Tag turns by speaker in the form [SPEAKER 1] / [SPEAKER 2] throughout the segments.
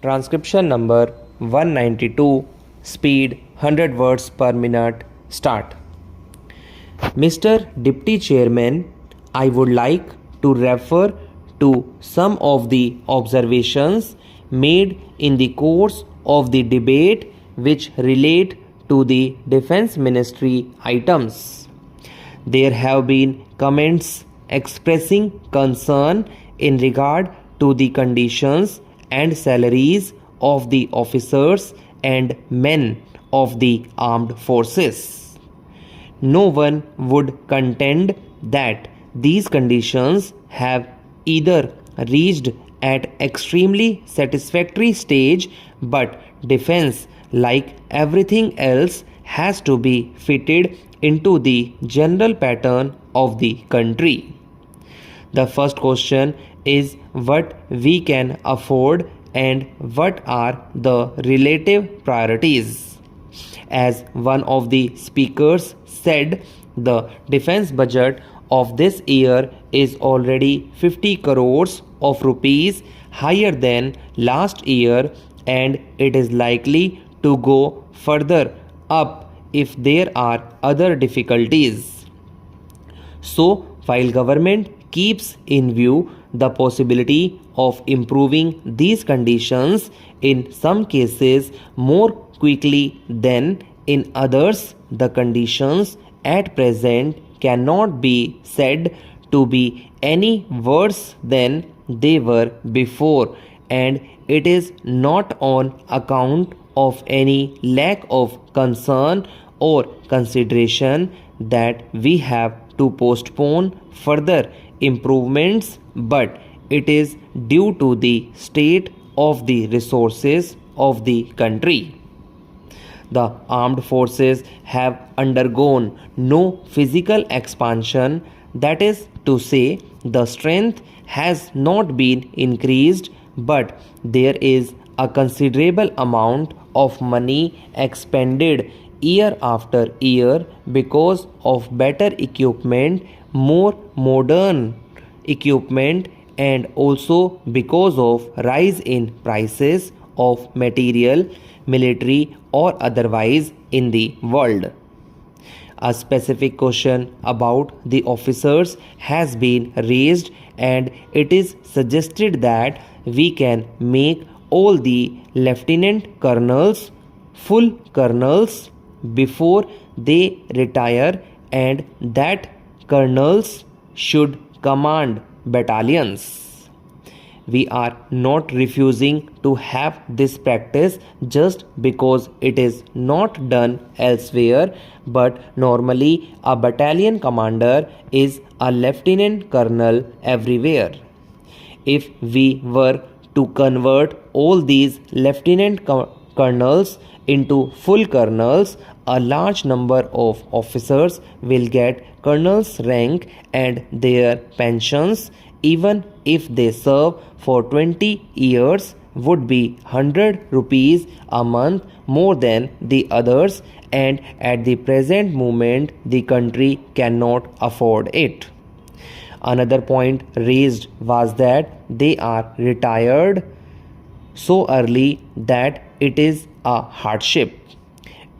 [SPEAKER 1] Transcription number 192, speed 100 words per minute, start. Mr. Deputy Chairman, I would like to refer to some of the observations made in the course of the debate which relate to the Defense Ministry items. There have been comments expressing concern in regard to the conditions and salaries of the officers and men of the armed forces. No one would contend that these conditions have either reached at extremely satisfactory stage, but defense, like everything else, has to be fitted into the general pattern of the country. The first question is what we can afford and what are the relative priorities. As one of the speakers said, the defense budget of this year is already 50 crores of rupees higher than last year, and it is likely to go further up if there are other difficulties. So, while government keeps in view the possibility of improving these conditions in some cases more quickly than in others, the conditions at present cannot be said to be any worse than they were before, and it is not on account of any lack of concern or consideration that we have to postpone further improvements, but it is due to the state of the resources of the country. The armed forces have undergone no physical expansion, that is to say, the strength has not been increased, but there is a considerable amount of money expended year after year because of better equipment, more modern equipment, and also because of rise in prices of material, military or otherwise, in the world. A specific question about the officers has been raised, and it is suggested that we can make all the lieutenant colonels full colonels before they retire, and that colonels should command battalions. We are not refusing to have this practice just because it is not done elsewhere, but normally a battalion commander is a lieutenant colonel everywhere. If we were to convert all these lieutenant colonels into full colonels, a large number of officers will get colonel's rank, and their pensions, even if they serve for 20 years, would be 100 rupees a month more than the others, and at the present moment the country cannot afford it. Another point raised was that they are retired so early that it is a hardship.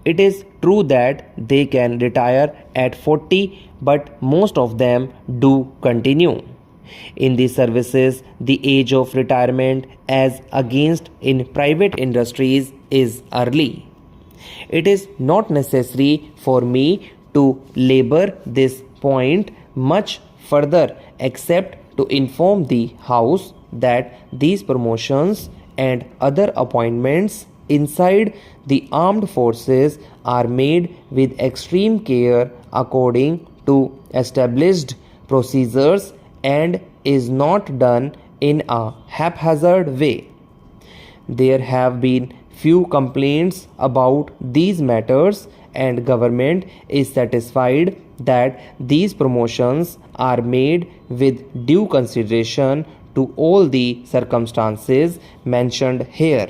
[SPEAKER 1] It is true that they can retire at 40, but most of them do continue. In the services, the age of retirement as against in private industries is early. It is not necessary for me to labor this point much further except to inform the House that these promotions and other appointments inside the armed forces are made with extreme care according to established procedures and is not done in a haphazard way. There have been few complaints about these matters, and government is satisfied that these promotions are made with due consideration to all the circumstances mentioned here.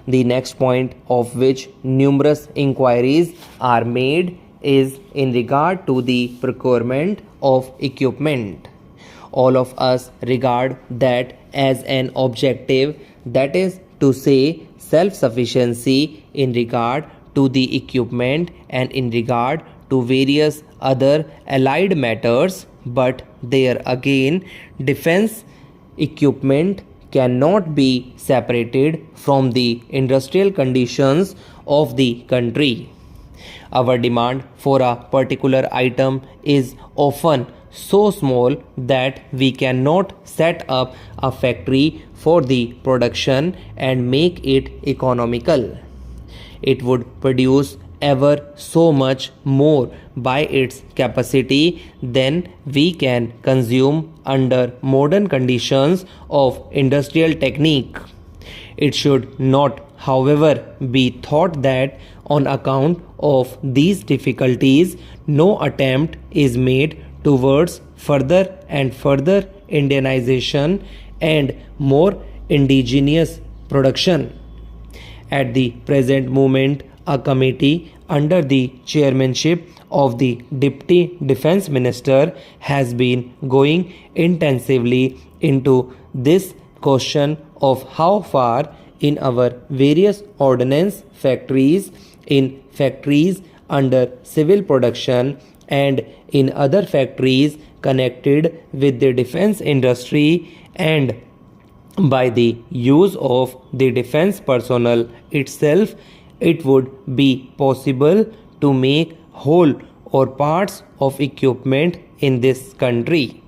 [SPEAKER 1] The next point of which numerous inquiries are made is in regard to the procurement of equipment. All of us regard that as an objective that is to say self-sufficiency in regard to the equipment and in regard to various other allied matters, but there again defense equipment cannot be separated from the industrial conditions of the country. Our demand for a particular item is often so small that we cannot set up a factory for the production and make it economical. It would produce ever so much more by its capacity than we can consume under modern conditions of industrial technique. It should not, however, be thought that on account of these difficulties, no attempt is made towards further and further Indianization and more indigenous production. At the present moment, a committee under the chairmanship of the Deputy Defense Minister has been going intensively into this question of how far in our various ordnance factories, in factories under civil production, and in other factories connected with the defense industry, and by the use of the defense personnel itself, it would be possible to make whole or parts of equipment in this country.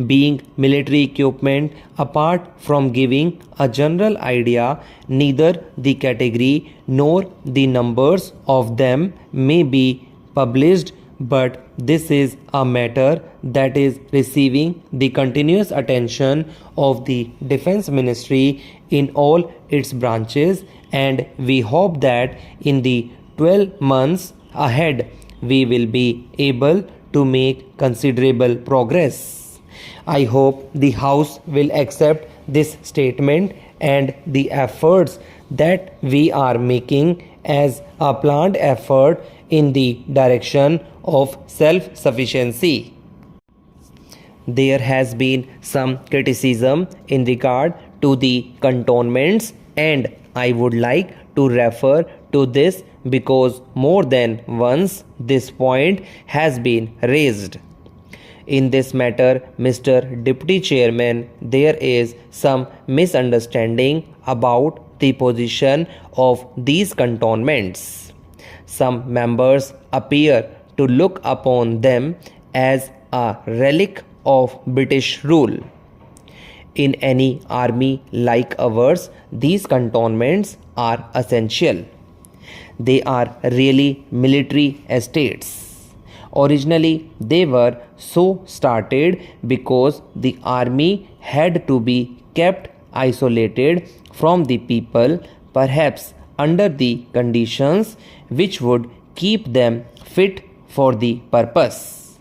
[SPEAKER 1] Being military equipment, apart from giving a general idea, neither the category nor the numbers of them may be published, but this is a matter that is receiving the continuous attention of the Defense Ministry in all its branches, and we hope that in the 12 months ahead we will be able to make considerable progress. I hope the House will accept this statement and the efforts that we are making as a planned effort in the direction of self-sufficiency. There has been some criticism in regard to the cantonments, and I would like to refer to this because more than once this point has been raised. In this matter, Mr. Deputy Chairman, there is some misunderstanding about the position of these cantonments. Some members appear to look upon them as a relic of British rule. In any army like ours, these cantonments are essential. They are really military estates. Originally, they were so started because the army had to be kept isolated from the people, perhaps under the conditions which would keep them fit for the purpose.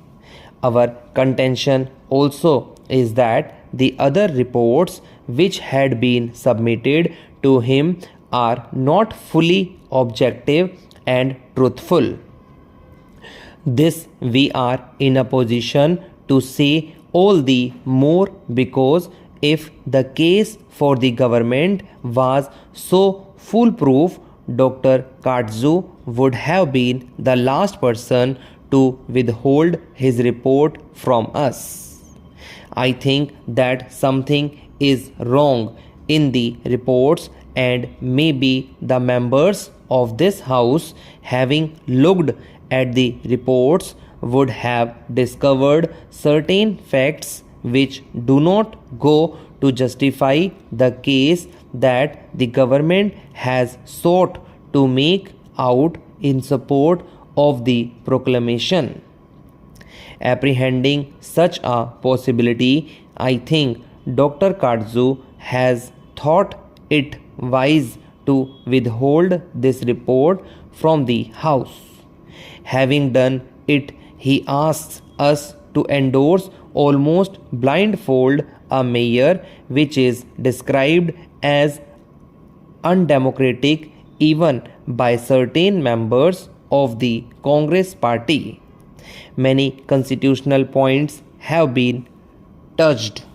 [SPEAKER 1] Our contention also is that the other reports which had been submitted to him are not fully objective and truthful. This we are in a position to say all the more because if the case for the government was so foolproof, Dr. Katsu would have been the last person to withhold his report from us. I think that something is wrong in the reports, and maybe the members of this house, having looked at the reports, would have discovered certain facts which do not go to justify the case that the government has sought to make out in support of the proclamation. Apprehending such a possibility, I think Dr. Katsu has thought it wise to withhold this report from the House. Having done it, he asks us to endorse almost blindfold a measure which is described as undemocratic even by certain members of the Congress party. Many constitutional points have been touched